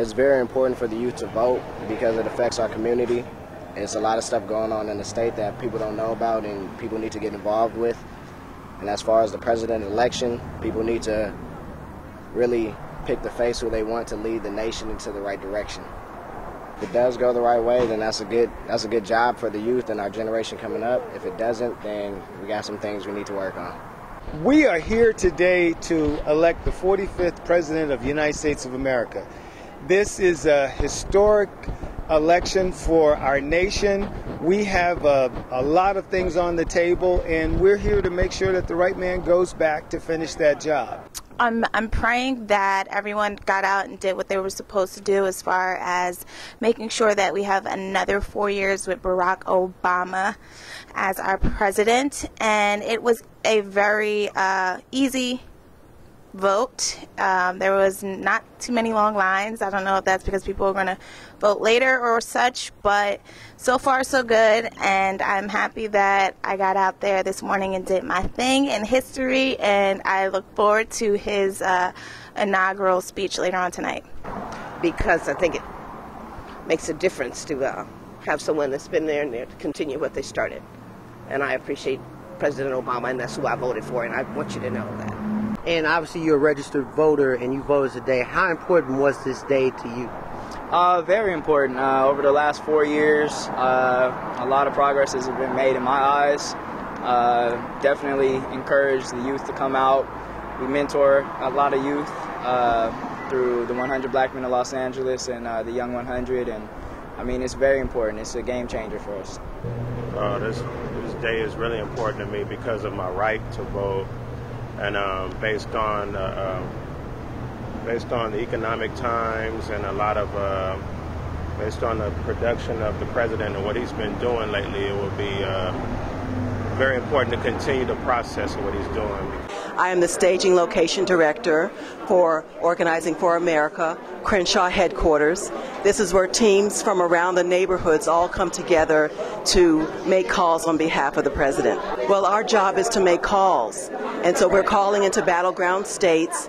It's very important for the youth to vote because it affects our community. There's a lot of stuff going on in the state that people don't know about and people need to get involved with. And as far as the president election, people need to really pick the face who they want to lead the nation into the right direction. If it does go the right way, then that's a good job for the youth and our generation coming up. If it doesn't, then we got some things we need to work on. We are here today to elect the 45th President of the United States of America. This is a historic election for our nation. We have a lot of things on the table, and we're here to make sure that the right man goes back to finish that job. I'm praying that everyone got out and did what they were supposed to do as far as making sure that we have another 4 years with Barack Obama as our president. And it was a very easy vote. There was not too many long lines. I don't know if that's because people are going to vote later or such, but so far so good, and I'm happy that I got out there this morning and did my thing in history, and I look forward to his inaugural speech later on tonight. Because I think it makes a difference to have someone that's been there and there to continue what they started. And I appreciate President Obama, and that's who I voted for, and I want you to know that. And obviously you're a registered voter and you voted today. How important was this day to you? Very important. Over the last 4 years, a lot of progress has been made in my eyes. Definitely encourage the youth to come out. We mentor a lot of youth through the 100 Black Men of Los Angeles and the Young 100. And I mean, it's very important. It's a game changer for us. This day is really important to me because of my right to vote. And based on the economic times and a lot of based on the production of the president and what he's been doing lately, it will be very important to continue the process of what he's doing. I am the staging location director for Organizing for America, Crenshaw headquarters. This is where teams from around the neighborhoods all come together to make calls on behalf of the president. Well, our job is to make calls, and so we're calling into battleground states,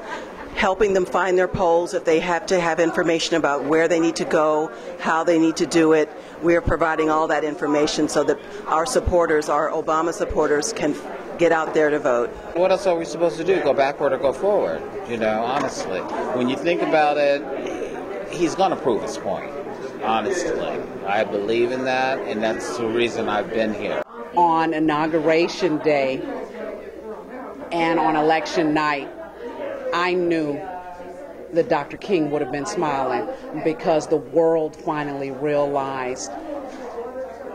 helping them find their polls if they have to have information about where they need to go, how they need to do it. We're providing all that information so that our supporters, our Obama supporters, can get out there to vote. What else are we supposed to do? Go backward or go forward? You know, honestly. When you think about it, he's going to prove his point, honestly. I believe in that, and that's the reason I've been here. On Inauguration Day and on election night, I knew that Dr. King would have been smiling because the world finally realized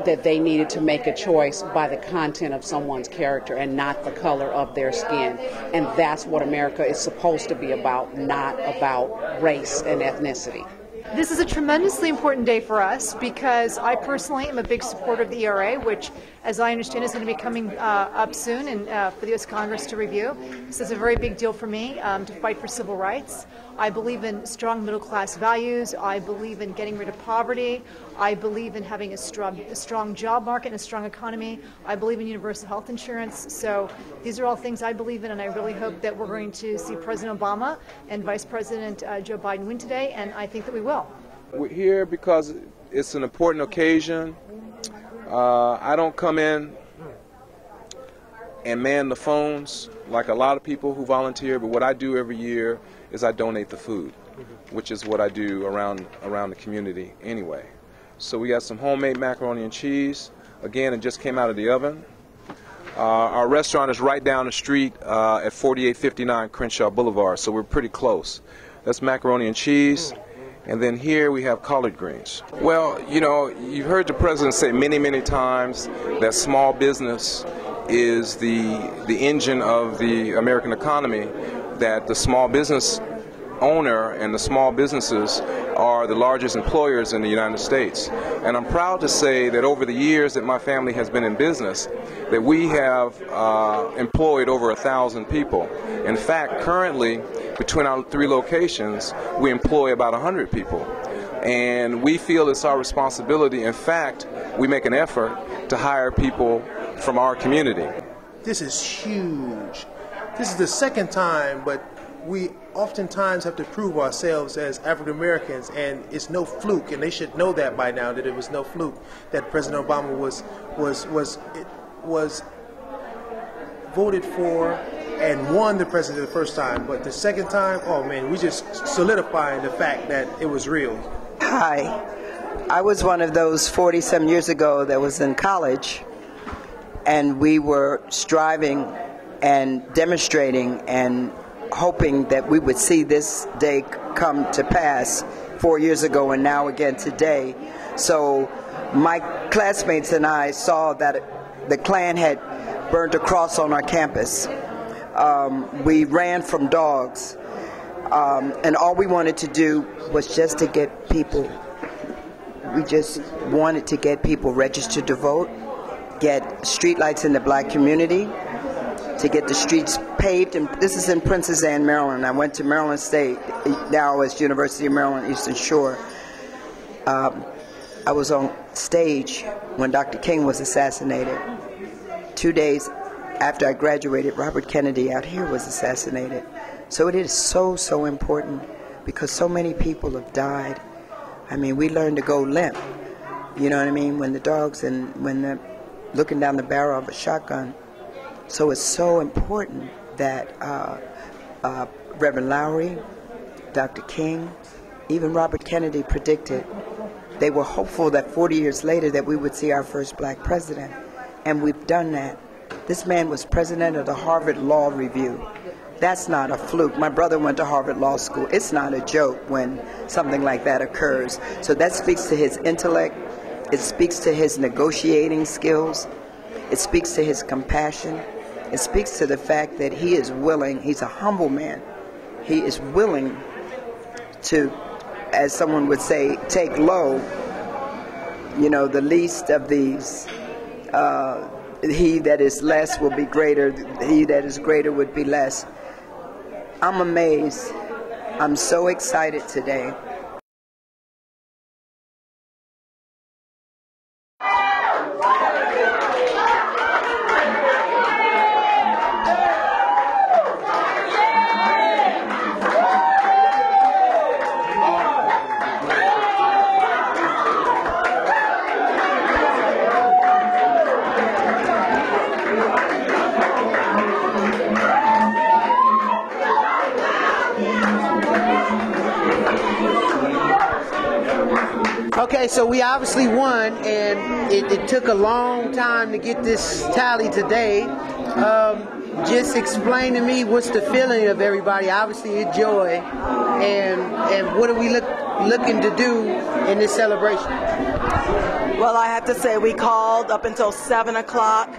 that they needed to make a choice by the content of someone's character and not the color of their skin. And that's what America is supposed to be about, not about race and ethnicity. This is a tremendously important day for us because I personally am a big supporter of the ERA, which, as I understand, is going to be coming up soon and for the U.S. Congress to review. This is a very big deal for me to fight for civil rights. I believe in strong middle-class values. I believe in getting rid of poverty. I believe in having a strong job market and a strong economy. I believe in universal health insurance. So these are all things I believe in, and I really hope that we're going to see President Obama and Vice President Joe Biden win today, and I think that we will. We're here because it's an important occasion. I don't come in and man the phones like a lot of people who volunteer, but what I do every year is I donate the food, which is what I do around the community anyway. So we got some homemade macaroni and cheese. Again, it just came out of the oven. Our restaurant is right down the street at 4859 Crenshaw Boulevard, so we're pretty close. That's macaroni and cheese. And then here we have collard greens. Well, you know, you've heard the president say many, many times that small business is the engine of the American economy, that the small business owner and the small businesses are the largest employers in the United States. And I'm proud to say that over the years that my family has been in business, that we have employed over 1,000 people. In fact, currently, between our 3 locations, we employ about 100 people. And we feel it's our responsibility. In fact, we make an effort to hire people from our community. This is huge. This is the second time, but we oftentimes have to prove ourselves as African Americans, and it's no fluke, and they should know that by now, that it was no fluke that President Obama was voted for and won the presidency the first time. But the second time, oh man, we just solidifying the fact that it was real. Hi. I was one of those 40-some years ago that was in college, and we were striving and demonstrating and hoping that we would see this day come to pass 4 years ago and now again today. So my classmates and I saw that the Klan had burned a cross on our campus. We ran from dogs, and all we wanted to do was just to get people. We just wanted to get people registered to vote, get streetlights in the black community, to get the streets paved. And this is in Princess Anne, Maryland. I went to Maryland State, now it's University of Maryland, Eastern Shore. I was on stage when Dr. King was assassinated. 2 days after I graduated, Robert Kennedy out here was assassinated. So it is so, so important, because so many people have died. I mean, we learned to go limp, you know what I mean, when the dogs and when they're looking down the barrel of a shotgun. So it's so important that Reverend Lowry, Dr. King, even Robert Kennedy predicted. They were hopeful that 40 years later that we would see our first black president. And we've done that. This man was president of the Harvard Law Review. That's not a fluke. My brother went to Harvard Law School. It's not a joke when something like that occurs. So that speaks to his intellect. It speaks to his negotiating skills. It speaks to his compassion. It speaks to the fact that he is willing. He's a humble man. He is willing to, as someone would say, take low, you know, the least of these. He that is less will be greater. He that is greater would be less. I'm amazed. I'm so excited today. Okay, so we obviously won, and it took a long time to get this tally today. Just explain to me what's the feeling of everybody. Obviously, a joy, and what are we looking to do in this celebration? Well, I have to say we called up until 7 o'clock.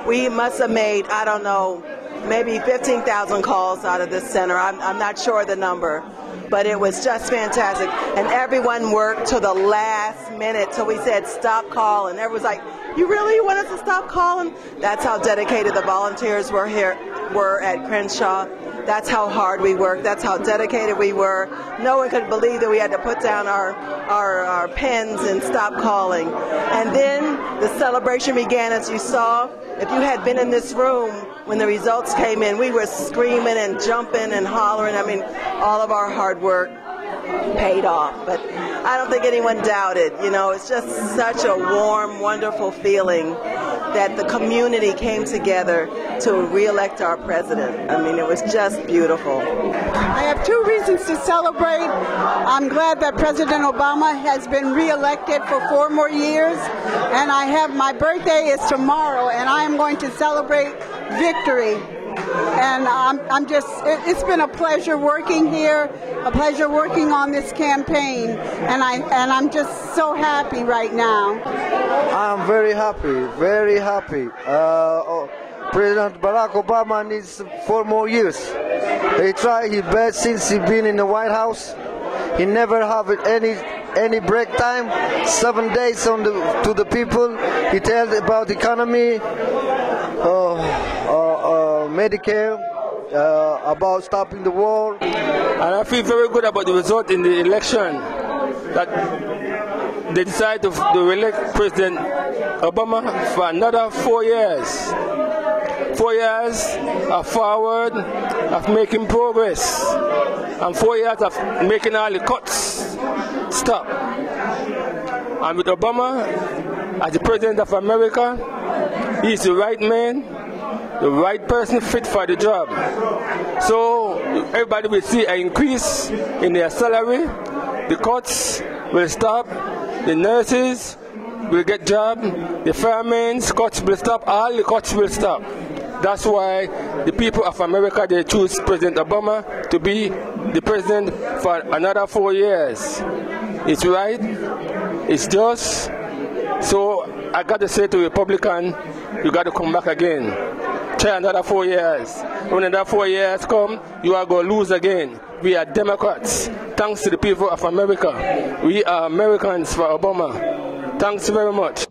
We must have made, I don't know, maybe 15,000 calls out of this center. I'm not sure the number. But it was just fantastic. And everyone worked to the last minute till we said, stop calling. Everyone's like, you really want us to stop calling? That's how dedicated the volunteers were at Crenshaw. That's how hard we worked. That's how dedicated we were. No one could believe that we had to put down our pens and stop calling. And then the celebration began, as you saw. If you had been in this room when the results came in, we were screaming and jumping and hollering. I mean, all of our hard work paid off. But I don't think anyone doubted. You know, it's just such a warm, wonderful feeling that the community came together to re-elect our president. I mean, it was just beautiful. I have two reasons to celebrate. I'm glad that President Obama has been re-elected for 4 more years, and my birthday is tomorrow, and I am going to celebrate victory. And it's been a pleasure working here, a pleasure working on this campaign, and I'm just so happy right now. I'm very happy, very happy. President Barack Obama needs 4 more years. He tried his best since he's been in the White House. He never have any break time. 7 days to the people. He tells about the economy, Medicare, about stopping the war. And I feel very good about the result in the election, that they decided to elect President Obama for another 4 years. 4 years of forward, of making progress, and 4 years of making all the cuts stop. And with Obama as the President of America, he's the right man, the right person fit for the job. So everybody will see an increase in their salary, the cuts will stop, the nurses will get job, the firemen's cuts will stop, all the cuts will stop. That's why the people of America, they choose President Obama to be the president for another 4 years. It's right, it's just. So I got to say to Republican, you got to come back again. Try another 4 years. When another 4 years come, you are going to lose again. We are Democrats. Thanks to the people of America. We are Americans for Obama. Thanks very much.